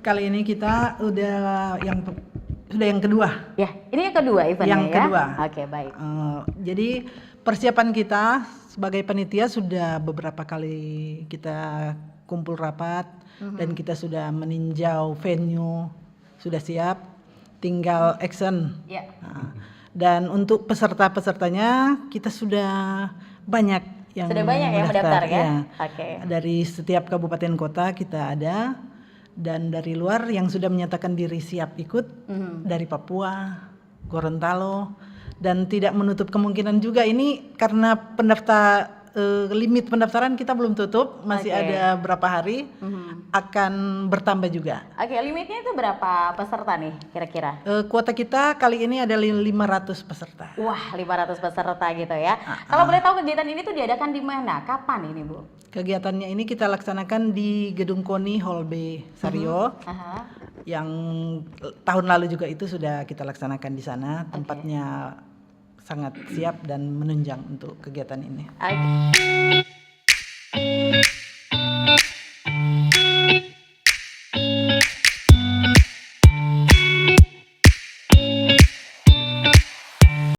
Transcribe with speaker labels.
Speaker 1: Kali ini kita sudah yang kedua.
Speaker 2: Ya, ini yang kedua eventnya
Speaker 1: Yang
Speaker 2: ya?
Speaker 1: kedua.
Speaker 2: Oke, baik.
Speaker 1: Jadi persiapan kita sebagai panitia sudah beberapa kali kita kumpul rapat dan kita sudah meninjau venue, sudah siap, tinggal action.
Speaker 2: Ya.
Speaker 1: Dan untuk peserta-pesertanya kita sudah banyak yang
Speaker 2: Sudah banyak yang mendaftar ya?
Speaker 1: Ya.
Speaker 2: Oke.
Speaker 1: Dari setiap kabupaten kota kita ada, dan dari luar yang sudah menyatakan diri siap ikut dari Papua, Gorontalo, dan tidak menutup kemungkinan juga ini karena limit pendaftaran kita belum tutup, masih ada berapa hari, akan bertambah juga.
Speaker 2: Oke, limitnya itu berapa peserta nih kira-kira?
Speaker 1: Kuota kita kali ini ada 500 peserta.
Speaker 2: Wah, 500 peserta gitu ya. Kalau boleh tahu kegiatan ini tuh diadakan di mana? Kapan ini, Bu?
Speaker 1: Kegiatannya ini kita laksanakan di Gedung KONI Hall B Sario. Yang tahun lalu juga itu sudah kita laksanakan di sana. Tempatnya sangat siap dan menunjang untuk kegiatan ini.